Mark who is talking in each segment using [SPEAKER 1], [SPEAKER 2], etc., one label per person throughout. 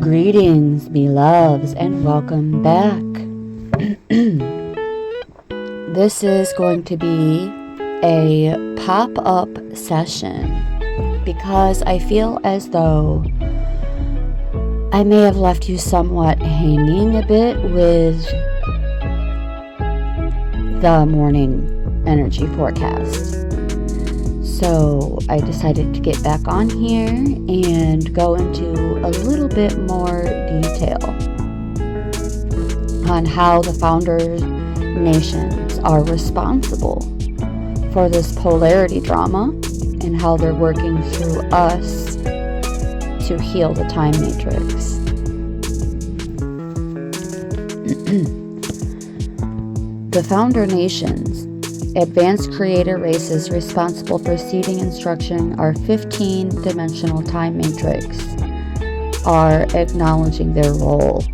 [SPEAKER 1] Greetings, beloveds, and welcome back. This is going to be a pop-up session because I feel as though I may have left you somewhat hanging a bit with the morning energy forecast. So I decided to get back on here and go into a little bit more detail on how the founder nations are responsible for this polarity drama and how they're working through us to heal the time matrix. The founder nations, advanced creator races responsible for seeding instruction our 15-dimensional time matrix, are acknowledging their role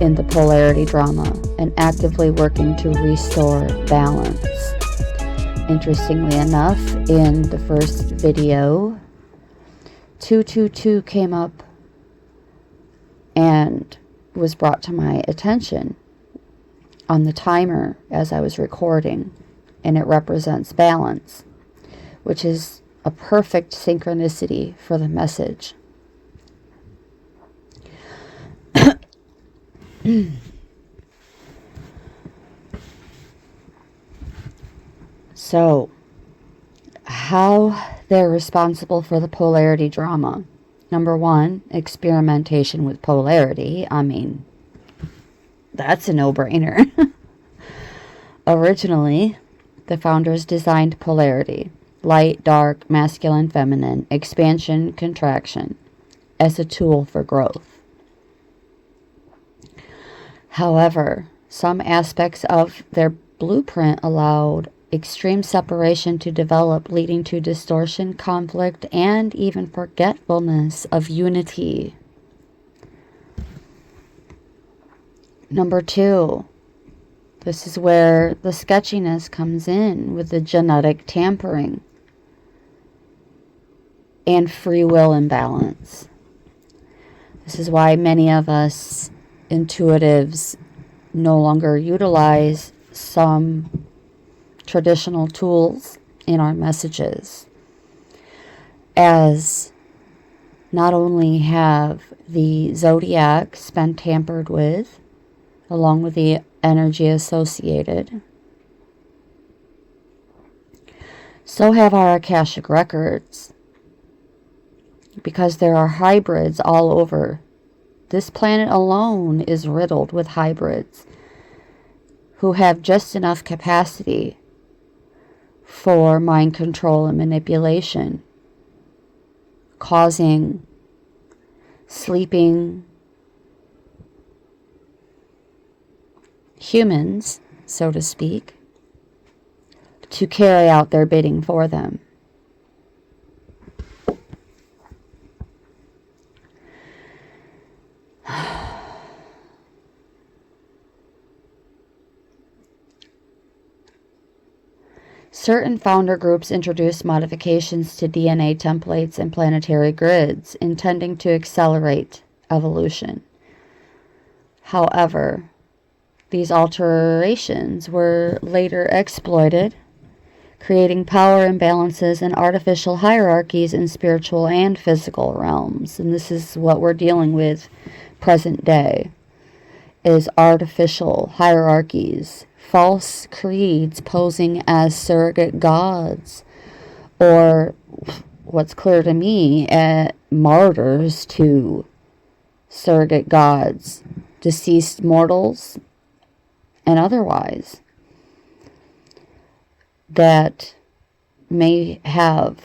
[SPEAKER 1] in the polarity drama and actively working to restore balance. Interestingly enough, in the first video, 222 came up and was brought to my attention on the timer as I was recording. And it represents balance, which is a perfect synchronicity for the message. So, how they're responsible for the polarity drama. Number one, experimentation with polarity. I mean, that's a no-brainer. Originally, the founders designed polarity, light, dark, masculine, feminine, expansion, contraction, as a tool for growth. However, some aspects of their blueprint allowed extreme separation to develop, leading to distortion, conflict, and even forgetfulness of unity. Number two, this is where the sketchiness comes in with the genetic tampering and free will imbalance. This is why many of us intuitives no longer utilize some traditional tools in our messages, as not only have the zodiacs been tampered with, along with the energy associated, so have our Akashic records, because there are hybrids all over. This planet alone is riddled with hybrids who have just enough capacity for mind control and manipulation, causing sleeping humans, so to speak, to carry out their bidding for them. Certain founder groups introduced modifications to DNA templates and planetary grids, intending to accelerate evolution. However, these alterations were later exploited, creating power imbalances and artificial hierarchies in spiritual and physical realms. And this is what we're dealing with present day, is artificial hierarchies, false creeds posing as surrogate gods, or what's clear to me, martyrs to surrogate gods, deceased mortals, and otherwise, that may have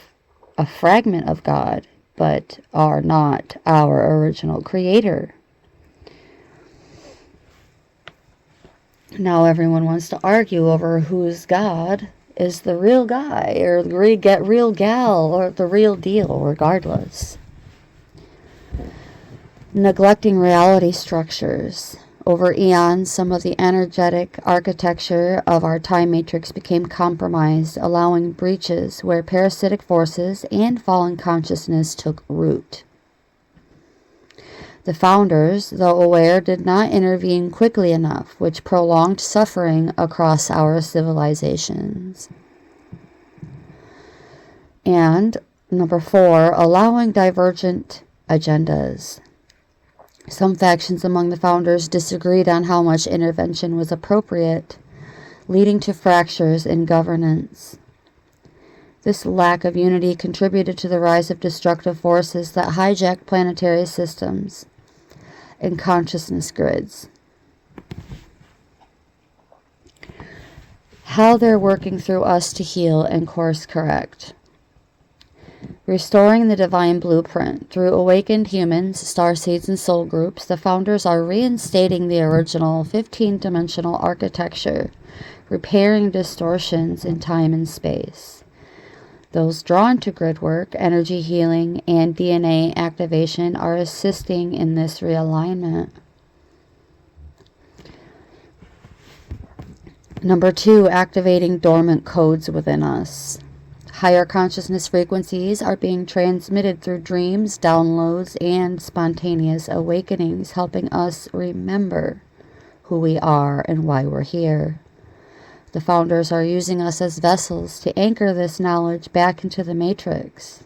[SPEAKER 1] a fragment of God, but are not our original creator. Now everyone wants to argue over whose God is the real guy, or the real gal, or the real deal, regardless. Neglecting reality structures. Over eons, some of the energetic architecture of our time matrix became compromised, allowing breaches where parasitic forces and fallen consciousness took root. The founders, though aware, did not intervene quickly enough, which prolonged suffering across our civilizations. And number 4, allowing divergent agendas. Some factions among the founders disagreed on how much intervention was appropriate, leading to fractures in governance. This lack of unity contributed to the rise of destructive forces that hijacked planetary systems and consciousness grids. How they're working through us to heal and course correct. Restoring the divine blueprint. Through awakened humans, starseeds, and soul groups, the founders are reinstating the original 15-dimensional architecture, repairing distortions in time and space. Those drawn to grid work, energy healing, and DNA activation are assisting in this realignment. Number 2, activating dormant codes within us. Higher consciousness frequencies are being transmitted through dreams, downloads, and spontaneous awakenings, helping us remember who we are and why we're here. The founders are using us as vessels to anchor this knowledge back into the matrix.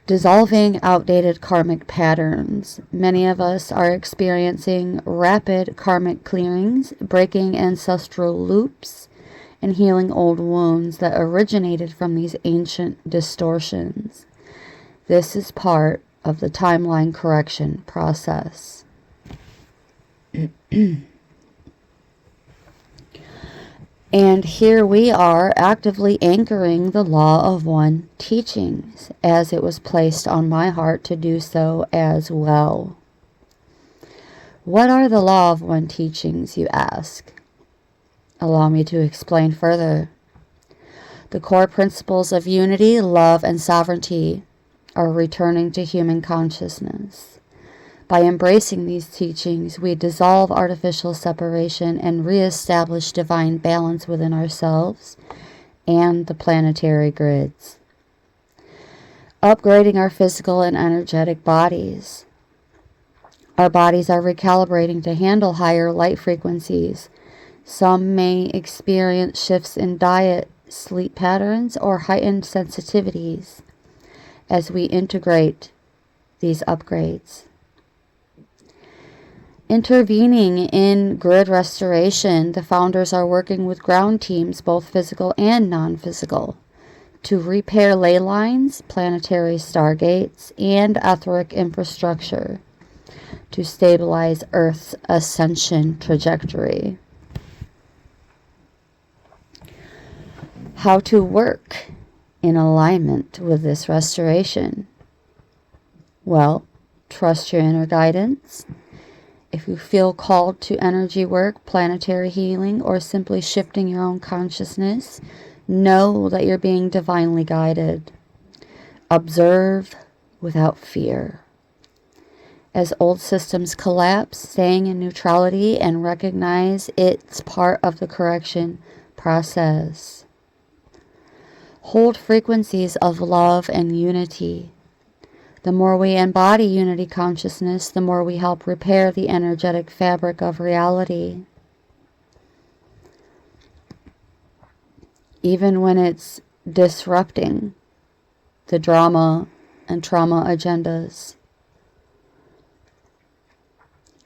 [SPEAKER 1] Dissolving outdated karmic patterns. Many of us are experiencing rapid karmic clearings, breaking ancestral loops, and healing old wounds that originated from these ancient distortions. This is part of the timeline correction process. And here we are actively anchoring the Law of One teachings, as it was placed on my heart to do so as well. What are the Law of One teachings, you ask? Allow me to explain further. The core principles of unity, love, and sovereignty are returning to human consciousness. By embracing these teachings, we dissolve artificial separation and reestablish divine balance within ourselves and the planetary grids. Upgrading our physical and energetic bodies. Our bodies are recalibrating to handle higher light frequencies. Some may experience shifts in diet, sleep patterns, or heightened sensitivities as we integrate these upgrades. Intervening in grid restoration, the founders are working with ground teams, both physical and non-physical, to repair ley lines, planetary stargates, and etheric infrastructure to stabilize Earth's ascension trajectory. How to work in alignment with this restoration? Well, trust your inner guidance. If you feel called to energy work, planetary healing, or simply shifting your own consciousness, know that you're being divinely guided. Observe without fear. As old systems collapse, staying in neutrality and recognize it's part of the correction process. Hold frequencies of love and unity. The more we embody unity consciousness, the more we help repair the energetic fabric of reality. Even when it's disrupting the drama and trauma agendas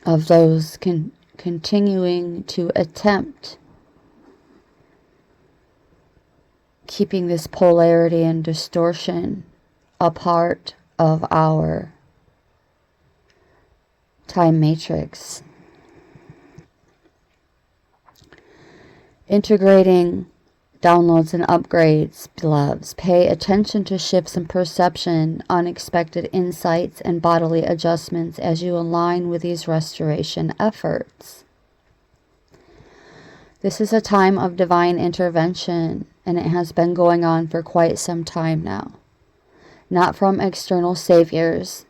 [SPEAKER 1] of those continuing to attempt keeping this polarity and distortion a part of our time matrix. Integrating downloads and upgrades, beloveds. Pay attention to shifts in perception, unexpected insights, and bodily adjustments as you align with these restoration efforts. This is a time of divine intervention, and it has been going on for quite some time now. Not from external saviors,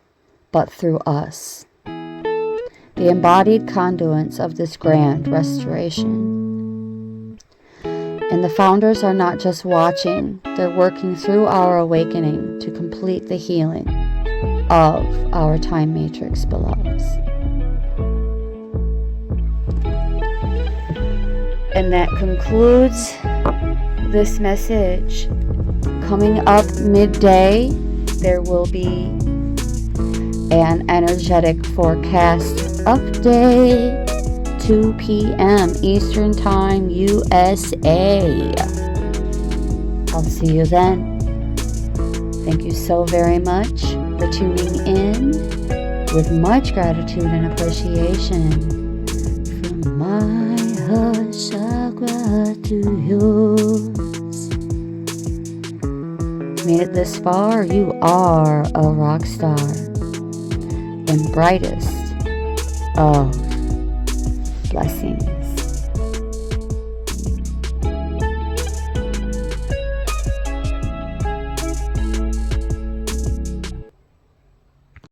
[SPEAKER 1] but through us, the embodied conduits of this grand restoration. And the founders are not just watching, they're working through our awakening to complete the healing. of our time matrix, beloveds. And that concludes this message. Coming up midday, there will be an energetic forecast update, 2 p.m. Eastern Time, USA. I'll see you then. Thank you so very much for tuning in with much gratitude and appreciation from my heart chakra to yours. Made it this far, you are a rock star and brightest of blessings.